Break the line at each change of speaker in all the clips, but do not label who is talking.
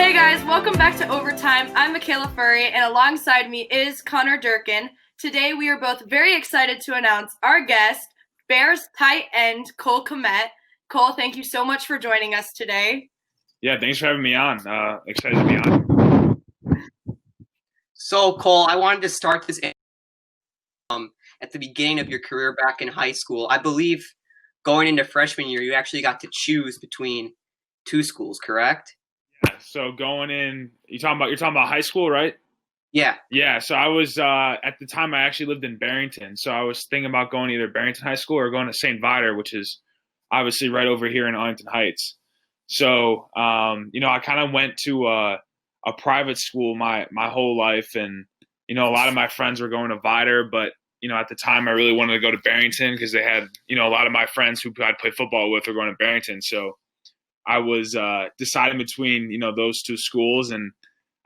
Hey guys, welcome back to Overtime. I'm Michaela Furry, and alongside me is Connor Durkin. Today we are both very excited to announce our guest, Bears tight end Cole Kmet. Cole, thank you so much for joining us today.
Yeah, thanks for having me on. Excited to be on.
So, Cole, I wanted to start this at the beginning of your career back in high school. I believe going into freshman year, you actually got to choose between two schools, correct?
Yeah, so going in, you're talking about high school, right?
Yeah.
Yeah, so I was at the time I actually lived in Barrington, so I was thinking about going to either Barrington High School or going to St. Viator, which is obviously right over here in Arlington Heights. So I kind of went to a private school my whole life, and a lot of my friends were going to Viator, but at the time I really wanted to go to Barrington because they had a lot of my friends who I'd play football with were going to Barrington, so I was deciding between those two schools, and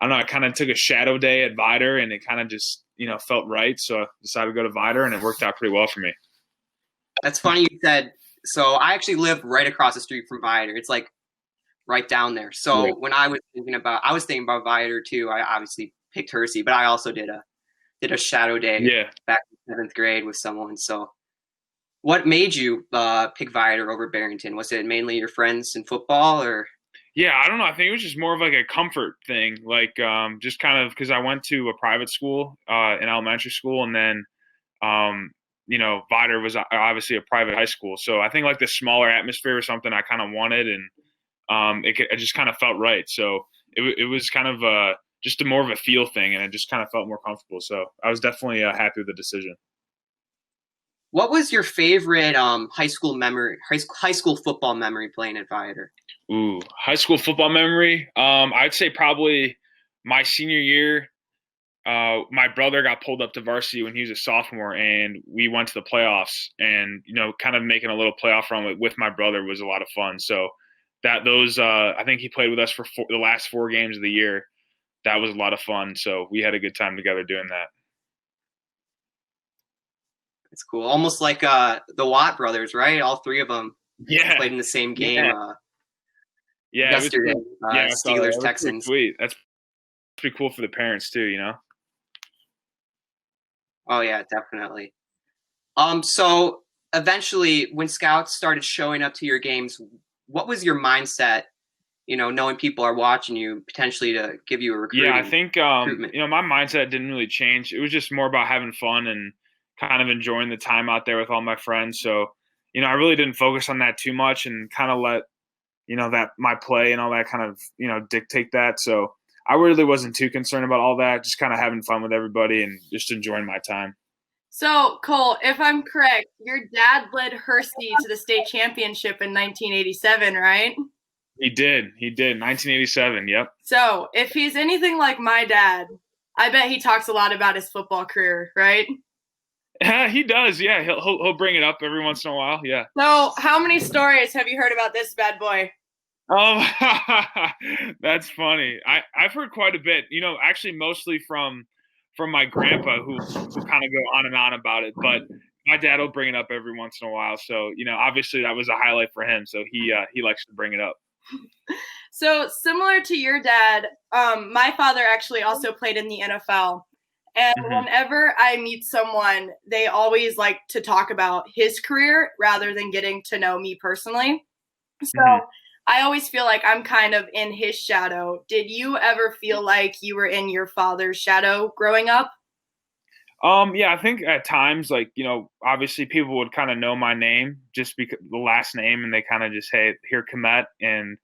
I don't know, I kind of took a shadow day at Viator, and it kind of just felt right, so I decided to go to Viator, and it worked out pretty well for me.
That's funny you said. So I actually live right across the street from Viator. It's like right down there. So
Right.
when I was thinking about Viator too. I obviously picked Hersey, but I also did a shadow day back in 7th grade with someone. So what made you pick Viator over Barrington? Was it mainly your friends in football, or?
Yeah, I don't know. I think it was just more of like a comfort thing, like just kind of because I went to a private school in elementary school, and then Viator was obviously a private high school, so I think like the smaller atmosphere was something I kind of wanted, and it just kind of felt right. So it was kind of just more of a feel thing, and it just kind of felt more comfortable. So I was definitely happy with the decision.
What was your favorite high school football memory playing at Viator?
Ooh, high school football memory. I'd say probably my senior year. My brother got pulled up to varsity when he was a sophomore, and we went to the playoffs. And kind of making a little playoff run with my brother was a lot of fun. So I think he played with us for the last 4 games of the year. That was a lot of fun. So we had a good time together doing that.
It's cool. Almost like the Watt brothers, right? All three of them played in the same game yesterday. Steelers, Texans.
Sweet. That's pretty cool for the parents too,
Oh yeah, definitely. So eventually when scouts started showing up to your games, what was your mindset, knowing people are watching you potentially to give you a recruitment?
Yeah, I think my mindset didn't really change. It was just more about having fun and kind of enjoying the time out there with all my friends. So, I really didn't focus on that too much and kind of let, that my play and all that kind of, dictate that. So I really wasn't too concerned about all that, just kind of having fun with everybody and just enjoying my time.
So, Cole, if I'm correct, your dad led Hersey to the state championship in 1987, right?
He did. 1987, yep.
So, if he's anything like my dad, I bet he talks a lot about his football career, right?
He does, yeah. He'll bring it up every once in a while, yeah.
So, how many stories have you heard about this bad boy?
Oh, that's funny. I've heard quite a bit. Actually, mostly from my grandpa, who kind of go on and on about it. But my dad will bring it up every once in a while. So obviously that was a highlight for him. So he likes to bring it up.
So similar to your dad, my father actually also played in the NFL. And whenever I meet someone, they always like to talk about his career rather than getting to know me personally. So I always feel like I'm kind of in his shadow. Did you ever feel like you were in your father's shadow growing up?
Yeah, I think at times, like, obviously people would kind of know my name just because the last name, and they kind of just, hey, here Kmet, and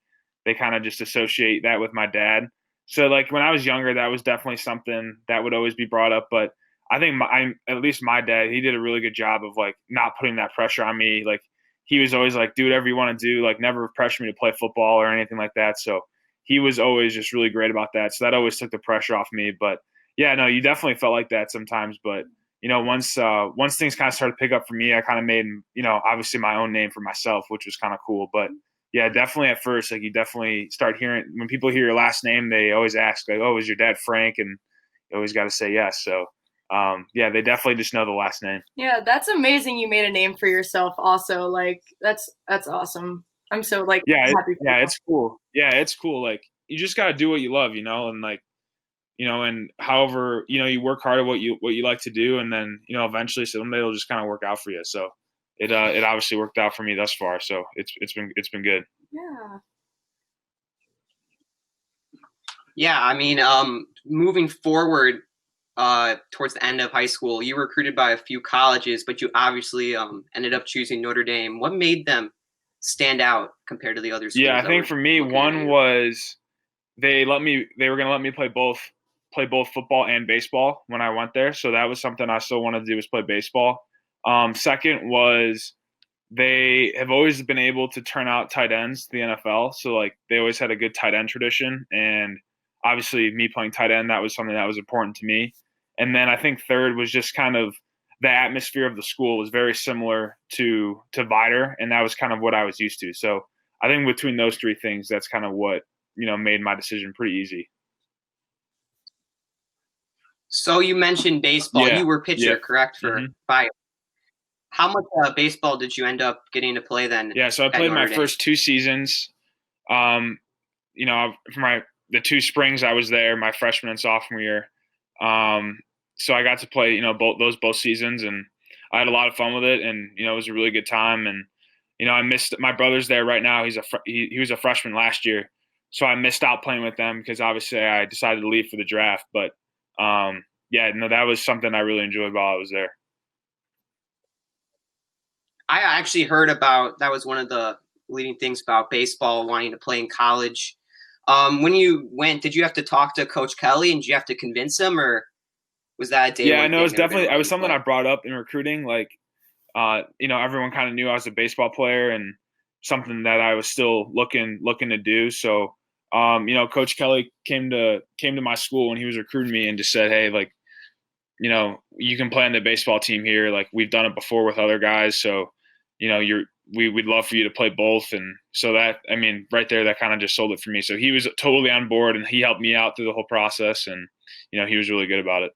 they kind of just associate that with my dad. So like when I was younger, that was definitely something that would always be brought up. But I think at least my dad, he did a really good job of like not putting that pressure on me. Like he was always like, do whatever you want to do, like never pressure me to play football or anything like that. So he was always just really great about that. So that always took the pressure off me. But yeah, no, you definitely felt like that sometimes. But once things kind of started to pick up for me, I kind of made obviously my own name for myself, which was kind of cool. But yeah, definitely at first, like you definitely start hearing when people hear your last name, they always ask like, "Oh, is your dad Frank?" And you always got to say yes. So yeah, they definitely just know the last name.
Yeah, that's amazing. You made a name for yourself. Also, that's awesome. I'm so happy.
Yeah, it's cool. Yeah, it's cool. Like you just got to do what you love, and like, and however, you work hard at what you like to do, and then, eventually someday it'll just kind of work out for you. So it obviously worked out for me thus far. So it's been good.
Yeah.
Yeah, I mean, moving forward towards the end of high school, you were recruited by a few colleges, but you obviously ended up choosing Notre Dame. What made them stand out compared to the other schools?
Yeah, I think for me, one was they were going to let me play both football and baseball when I went there. So that was something I still wanted to do, was play baseball. Second was they have always been able to turn out tight ends to the NFL. So like they always had a good tight end tradition, and obviously me playing tight end, that was something that was important to me. And then I think third was just kind of the atmosphere of the school was very similar to Viator, and that was kind of what I was used to. So I think between those three things, that's kind of what, made my decision pretty easy.
So you mentioned baseball.
Yeah.
You were pitcher, correct, for Viator. How much baseball did you end up getting to play then?
Yeah, so I played my first 2 seasons. For the 2 springs I was there, my freshman and sophomore year. So I got to play, both seasons, and I had a lot of fun with it, and it was a really good time. And I missed my brother's there right now. He was a freshman last year, so I missed out playing with them because obviously I decided to leave for the draft. But that was something I really enjoyed while I was there.
I actually heard about that was one of the leading things about baseball, wanting to play in college. When you went, did you have to talk to Coach Kelly, and did you have to convince him, or was that a day?
Yeah, no, it was definitely. It was something I brought up in recruiting. Like, everyone kind of knew I was a baseball player, and something that I was still looking to do. So, Coach Kelly came to my school when he was recruiting me and just said, "Hey, like, you can play on the baseball team here. Like, we've done it before with other guys. So, we'd love for you to play both." And so that, right there, that kind of just sold it for me. So he was totally on board, and he helped me out through the whole process. And, he was really good about it.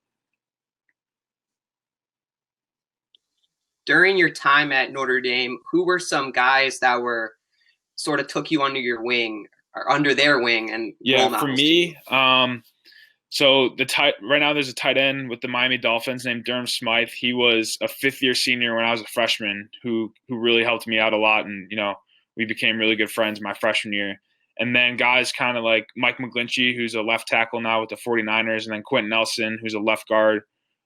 During your time at Notre Dame, who were some guys that were sort of took you under your wing or under their wing? And
for me, so right now there's a tight end with the Miami Dolphins named Durham Smythe. He was a 5th-year senior when I was a freshman who really helped me out a lot. And, we became really good friends my freshman year. And then guys kind of like Mike McGlinchey, who's a left tackle now with the 49ers, and then Quentin Nelson, who's a left guard,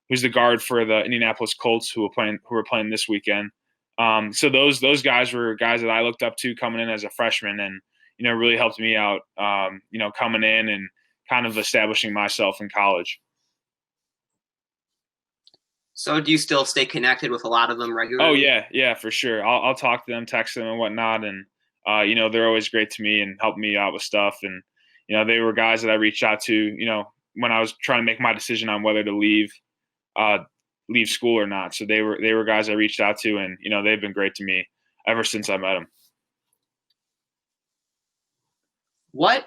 who's the guard for the Indianapolis Colts, who were playing this weekend. So those guys were guys that I looked up to coming in as a freshman, and, really helped me out, coming in and kind of establishing myself in college.
So do you still stay connected with a lot of them regularly?
Oh, yeah, for sure. I'll talk to them, text them and whatnot. And, they're always great to me and help me out with stuff. And, they were guys that I reached out to, when I was trying to make my decision on whether to leave school or not. So they were guys I reached out to, and, they've been great to me ever since I met them.
What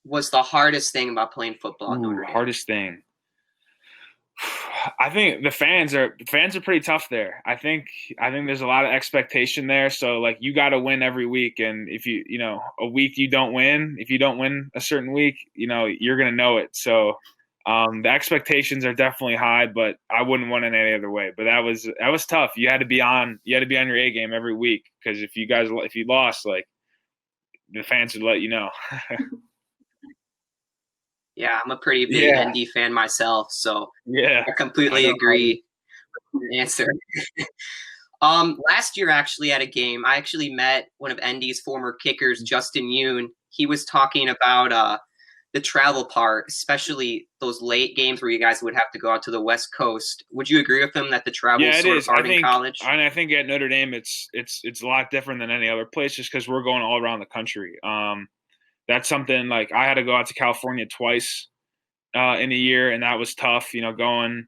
was the hardest thing about playing football at Notre Dame?
Hardest thing. I think the fans are pretty tough there. I think there's a lot of expectation there. So like you got to win every week, and if a week you don't win, if you don't win a certain week, you're gonna know it. So the expectations are definitely high, but I wouldn't want it any other way. But that was tough. You had to be on your A game every week, because if you lost, like, the fans would let you know.
Yeah, I'm a pretty big ND fan myself, so
yeah,
I completely agree with the answer. Last year, actually, at a game, I actually met one of ND's former kickers, Justin Yoon. He was talking about the travel part, especially those late games where you guys would have to go out to the West Coast. Would you agree with him that the travel is sort of hard in college?
I think at Notre Dame, it's a lot different than any other place, just because we're going all around the country. That's something, like, I had to go out to California twice in a year, and that was tough. Going,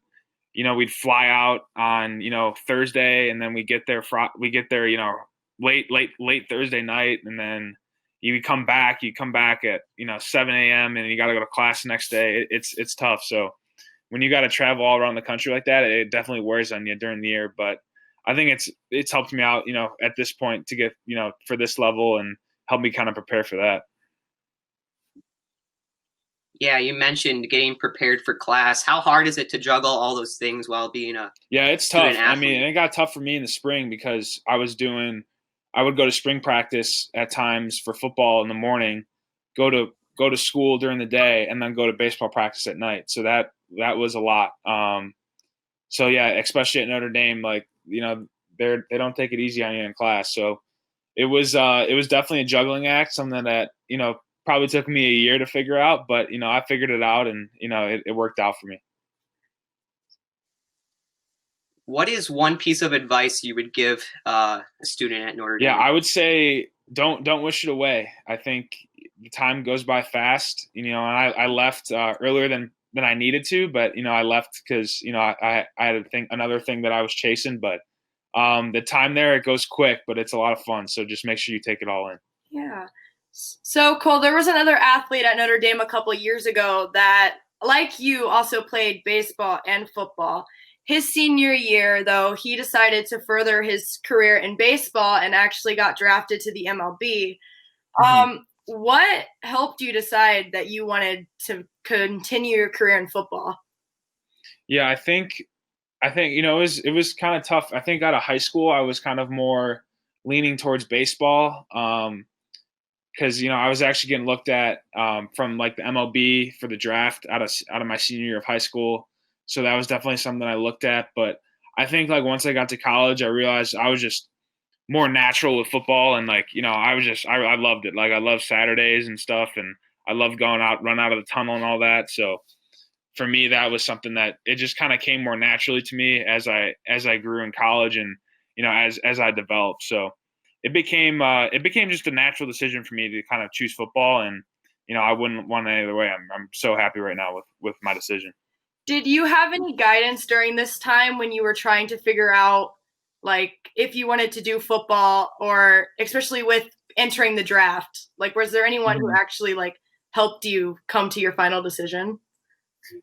we'd fly out on Thursday, and then we get there late Thursday night, and then you come back at 7 a.m. and you got to go to class the next day. It's tough. So when you got to travel all around the country like that, it definitely wears on you during the year. But I think it's helped me out, at this point, to get for this level, and help me kind of prepare for that.
Yeah, you mentioned getting prepared for class. How hard is it to juggle all those things while being a
it's tough.
athlete?
I mean, it got tough for me in the spring because I would go to spring practice at times for football in the morning, go to school during the day, and then go to baseball practice at night. So that was a lot. So yeah, especially at Notre Dame, like, they don't take it easy on you in class. So it was definitely a juggling act, something that, probably took me a year to figure out, but, I figured it out, and, it worked out for me.
What is one piece of advice you would give a student at Notre Dame?
Yeah, I would say don't wish it away. I think the time goes by fast, and I left earlier than I needed to, but, I left because, I had another thing that I was chasing, but the time there, it goes quick, but it's a lot of fun. So just make sure you take it all in.
Yeah. So, Cole, there was another athlete at Notre Dame a couple of years ago that, like you, also played baseball and football. His senior year, though, he decided to further his career in baseball and actually got drafted to the MLB. What helped you decide that you wanted to continue your career in football?
Yeah, I think it was kind of tough. I think out of high school, I was kind of more leaning towards baseball. Because I was actually getting looked at from like the MLB for the draft out of my senior year of high school, so that was definitely something I looked at. But I think like once I got to college, I realized I was just more natural with football, and like I loved it. Like I love Saturdays and stuff, and I loved going out, run out of the tunnel and all that. So for me, that was something that it just kind of came more naturally to me as I grew in college, and as I developed. So it became just a natural decision for me to kind of choose football, and I wouldn't want it any other way. I'm so happy right now with my decision.
Did you have any guidance during this time when you were trying to figure out like if you wanted to do football, or especially with entering the draft? Like, was there anyone who actually like helped you come to your final decision?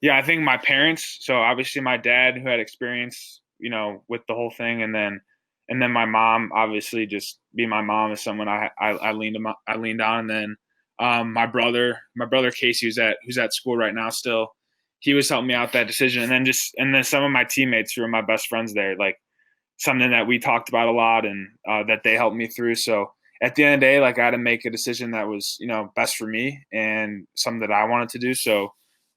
Yeah, I think my parents. So obviously my dad, who had experience, with the whole thing, and then my mom, obviously just being my mom, is someone I leaned on. And then my brother Casey, who's at school right now still, he was helping me out that decision. And then some of my teammates who are my best friends there, like something that we talked about a lot, and that they helped me through. So at the end of the day, like I had to make a decision that was, best for me and something that I wanted to do. So,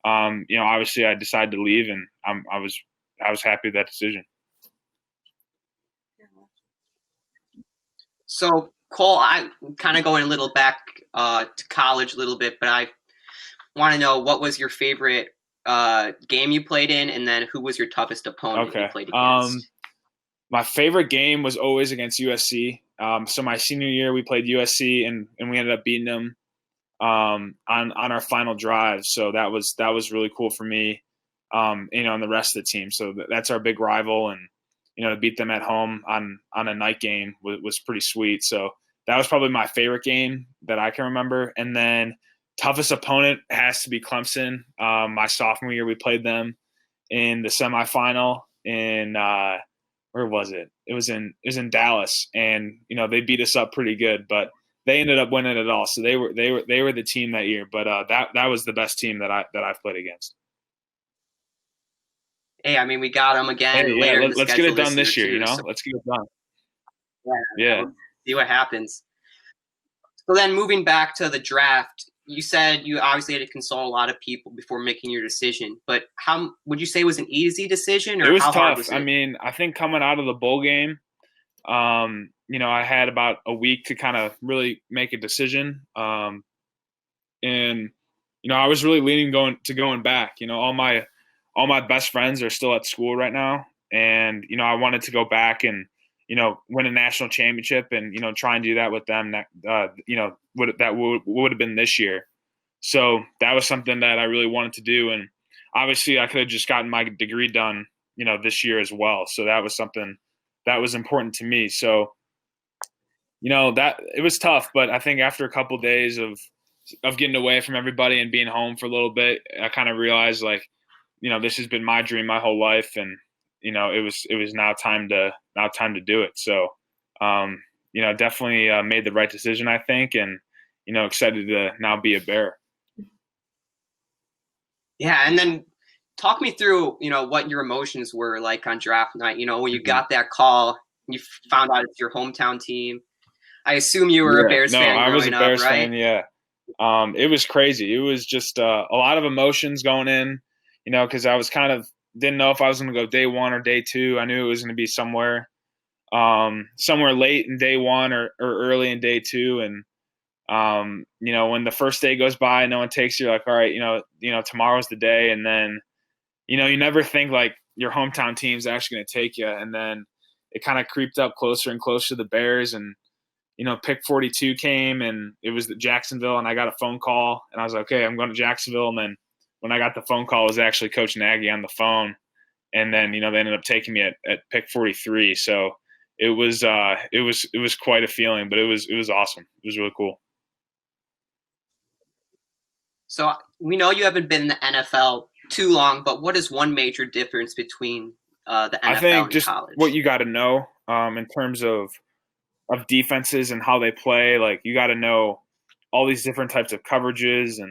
obviously I decided to leave, and I was happy with that decision.
So, Cole, I kind of going a little back to college a little bit, but I want to know, what was your favorite game you played in, and then who was your toughest opponent you played against?
My favorite game was always against USC. So my senior year, we played USC, and we ended up beating them on our final drive. So that was really cool for me, and the rest of the team. So that's our big rival, and to beat them at home on a night game was pretty sweet. So that was probably my favorite game that I can remember. And then toughest opponent has to be Clemson. My sophomore year, we played them in the semifinal in where was it? It was in Dallas, and they beat us up pretty good, but they ended up winning it all. So they were the team that year. But that was the best team that I've played against.
Hey, I mean, we got them again.
Hey, yeah, let's get it done this year.
Too, so.
Let's get it done.
Yeah. See what happens. So then, moving back to the draft, you said you obviously had to consult a lot of people before making your decision. But how would you say it was an easy decision, or
it was
how
tough?
Hard was it?
I mean, I think coming out of the bowl game, I had about a week to kind of really make a decision. And I was really leaning going back. All my best friends are still at school right now, and I wanted to go back and win a national championship, and try and do that with them. Would have been this year. So that was something that I really wanted to do, and obviously I could have just gotten my degree done, this year as well. So that was something that was important to me. So that it was tough, but I think after a couple of days of getting away from everybody and being home for a little bit, I kind of realized like, this has been my dream my whole life, and it was now time to do it. So definitely made the right decision, I think, and excited to now be a Bear.
Yeah, and then talk me through, what your emotions were like on draft night. When you
Mhm.
got that call, you found out it's your hometown team. I assume you were a
Yeah,
Bears
no,
fan
I was a
growing up,
Bears
right?
fan. Yeah, it was crazy. It was just a lot of emotions going in, because I was kind of didn't know if I was going to go day one or day two. I knew it was going to be somewhere late in day one or early in day two, and when the first day goes by, no one takes you, like, all right, tomorrow's the day, and then you never think like your hometown team's actually going to take you, and then it kind of creeped up closer and closer to the Bears, and pick 42 came, and it was Jacksonville, and I got a phone call, and I was like, okay, I'm going to Jacksonville. And then when I got the phone call, it was actually Coach Nagy on the phone, and then they ended up taking me at pick 43. So it was quite a feeling, but it was awesome. It was really cool.
So we know you haven't been in the NFL too long, but what is one major difference between the
I
NFL
think
and
just what
college?
you got to know in terms of defenses and how they play. Like, you got to know all these different types of coverages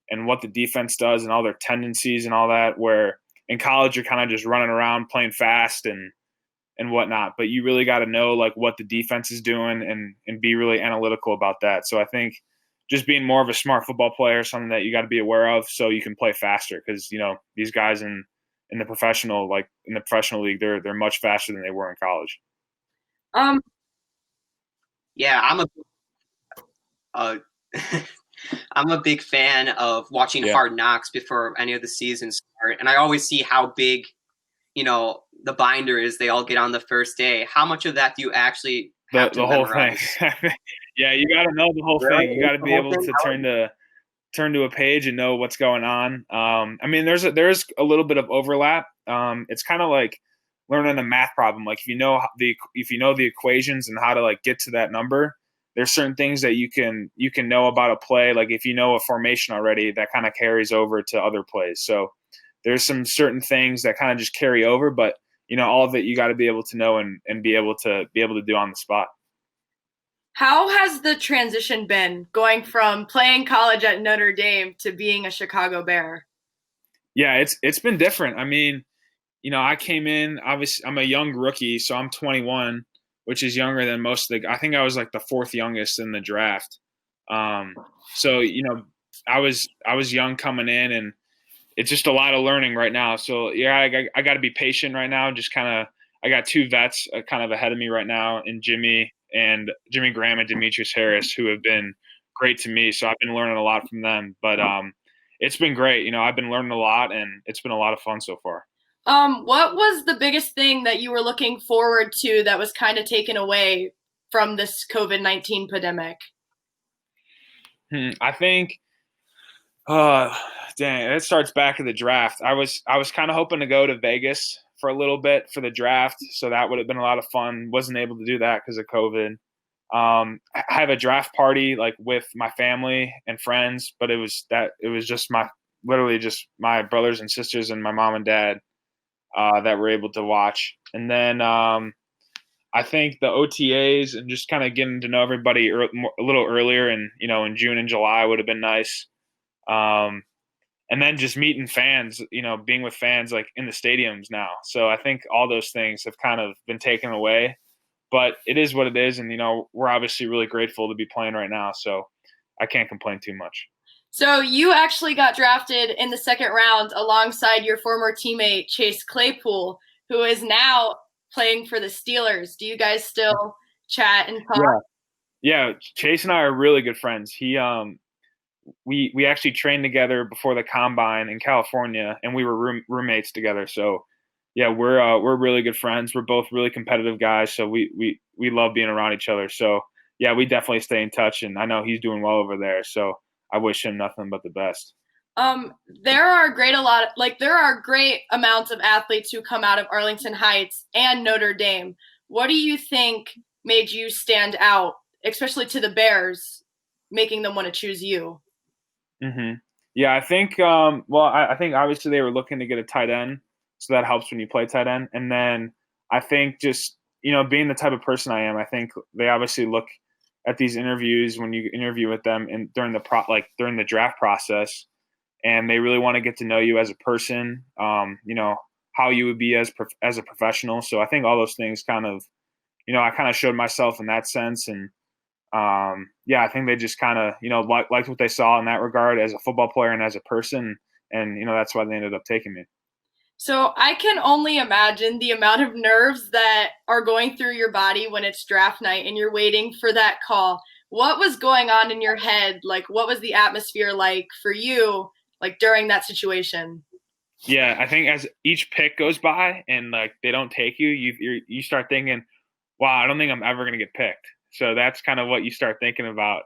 and what the defense does and all their tendencies and all that. Where in college you're kind of just running around playing fast and whatnot, but you really got to know like what the defense is doing and be really analytical about that. So I think just being more of a smart football player is something that you got to be aware of, so you can play faster, because these guys in the professional league, they're much faster than they were in college.
Um,
Yeah, uh, I'm a big fan of watching
Yeah.
Hard Knocks before any of the seasons start, and I always see how big, the binder is. They all get on the first day. How much of that do you actually
The
have to
the whole thing.
memorize?
Yeah, you got to know the whole
Really?
thing. You got
It's
to
the
be
whole
able
thing?
to turn to a page and know what's going on. I mean, there's a little bit of overlap. It's kind of like learning a math problem. Like, if you know the equations and how to like get to that number, there's certain things that you can know about a play. Like, if you know a formation already, that kind of carries over to other plays. So there's some certain things that kind of just carry over, but all of it you got to be able to know and be able to do on the spot.
how has the transition been going from playing college at Notre Dame to being a Chicago Bear?
Yeah, it's been different. I mean, I came in, obviously I'm a young rookie, so I'm 21, which is younger than most of I think I was like the fourth youngest in the draft. Um, so, I was young coming in, and it's just a lot of learning right now. So yeah, I got to be patient right now. Just kind of, I got two vets kind of ahead of me right now, in Jimmy Graham and Demetrius Harris, who have been great to me. So I've been learning a lot from them, but it's been great. I've been learning a lot, and it's been a lot of fun so far.
What was the biggest thing that you were looking forward to that was kind of taken away from this COVID-19 pandemic?
I think, uh, dang, it starts back at the draft. I was kind of hoping to go to Vegas for a little bit for the draft, so that would have been a lot of fun. Wasn't able to do that because of COVID. I have a draft party like with my family and friends, but it was just literally just my brothers and sisters and my mom and dad that were able to watch. And then I think the OTAs and just kind of getting to know everybody a little earlier, and in June and July would have been nice. Um, and then just meeting fans, being with fans like in the stadiums now. So I think all those things have kind of been taken away, but it is what it is. And, we're obviously really grateful to be playing right now. So I can't complain too much.
So you actually got drafted in the second round alongside your former teammate, Chase Claypool, who is now playing for the Steelers. Do you guys still chat and talk?
Yeah. Yeah. Chase and I are really good friends. We actually trained together before the combine in California, and we were roommates together. So yeah, we're really good friends. We're both really competitive guys, so we love being around each other. So yeah, we definitely stay in touch, and I know he's doing well over there. So I wish him nothing but the best.
There are there are great amounts of athletes who come out of Arlington Heights and Notre Dame. What do you think made you stand out, especially to the Bears, making them want to choose you?
hmm Yeah, I think. I think obviously they were looking to get a tight end, so that helps when you play tight end. And then I think just being the type of person I am, I think they obviously look at these interviews when you interview with them and during the draft process. and they really want to get to know you as a person, how you would be as a professional. So I think all those things kind of, I kind of showed myself in that sense. And I think they just kind of, liked what they saw in that regard as a football player and as a person. And, that's why they ended up taking me.
So I can only imagine the amount of nerves that are going through your body when it's draft night and you're waiting for that call. What was going on in your head? Like, what was the atmosphere like for you, like during that situation?
Yeah, I think as each pick goes by and like they don't take you, you start thinking, wow, I don't think I'm ever going to get picked. So that's kind of what you start thinking about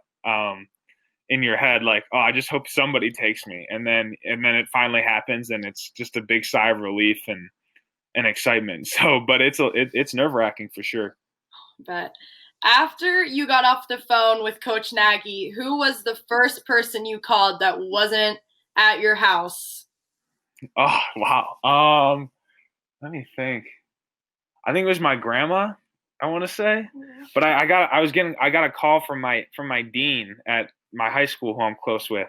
in your head, like, oh, I just hope somebody takes me. And then it finally happens, and it's just a big sigh of relief and excitement. So, but it's nerve-wracking for sure.
But after you got off the phone with Coach Nagy, who was the first person you called that wasn't at your house?
Oh, wow. Let me think. I think it was my grandma, I want to say. But I got a call from my dean at my high school, who I'm close with,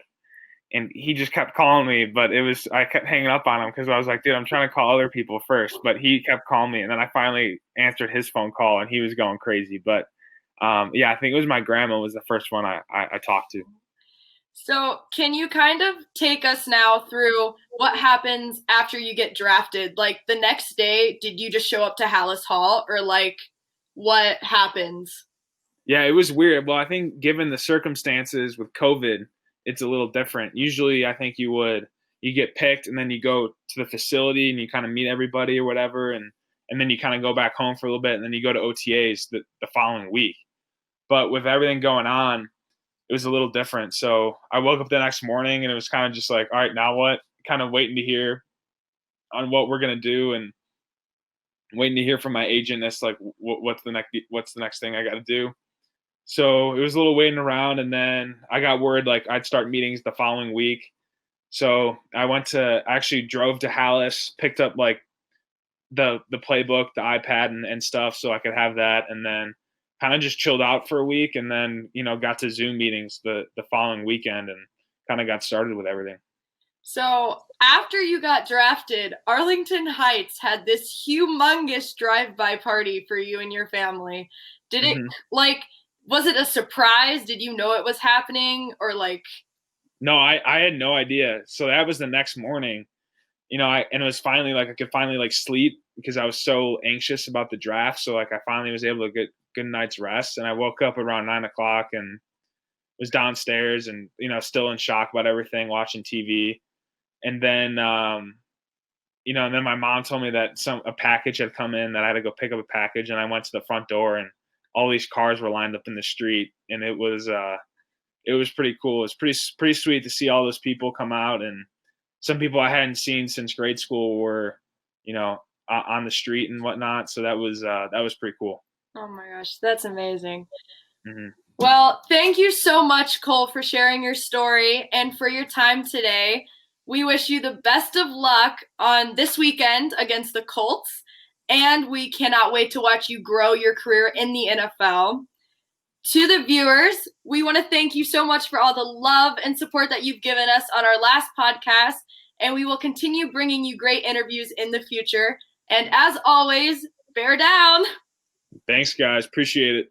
and he just kept calling me. But I kept hanging up on him because I was like, dude, I'm trying to call other people first. But he kept calling me, and then I finally answered his phone call, and he was going crazy. But I think it was my grandma was the first one I talked to.
So can you kind of take us now through what happens after you get drafted? Like the next day, did you just show up to Hallis Hall, or like what happens?
Yeah, it was weird. Well, I think given the circumstances with COVID, it's a little different. Usually I think you get picked and then you go to the facility and you kind of meet everybody or whatever. And then you kind of go back home for a little bit and then you go to OTAs the following week. But with everything going on, it was a little different. So I woke up the next morning and it was kind of just like, all right, now what? Kind of waiting to hear on what we're going to do and waiting to hear from my agent. That's like, what's the next thing I got to do? So it was a little waiting around, and then I got word like I'd start meetings the following week. So I actually drove to Hallis, picked up like the playbook, the iPad and stuff so I could have that, and then kind of just chilled out for a week, and then, got to Zoom meetings the following weekend and kind of got started with everything.
So after you got drafted, Arlington Heights had this humongous drive-by party for you and your family. Did it was it a surprise? Did you know it was happening, or like?
No, I had no idea. So that was the next morning, and it was finally like I could finally like sleep because I was so anxious about the draft. So like I finally was able to get good night's rest, and I woke up around 9:00 and was downstairs and, still in shock about everything, watching TV. And then, and then my mom told me that a package had come in, that I had to go pick up a package, and I went to the front door and all these cars were lined up in the street, and it was pretty cool. It was pretty sweet to see all those people come out, and some people I hadn't seen since grade school were, on the street and whatnot. So that was pretty cool.
Oh my gosh, that's amazing.
Mm-hmm.
Well, thank you so much, Cole, for sharing your story and for your time today. We wish you the best of luck on this weekend against the Colts, and we cannot wait to watch you grow your career in the NFL. To the viewers, we want to thank you so much for all the love and support that you've given us on our last podcast, and we will continue bringing you great interviews in the future. And as always, bear down.
Thanks, guys. Appreciate it.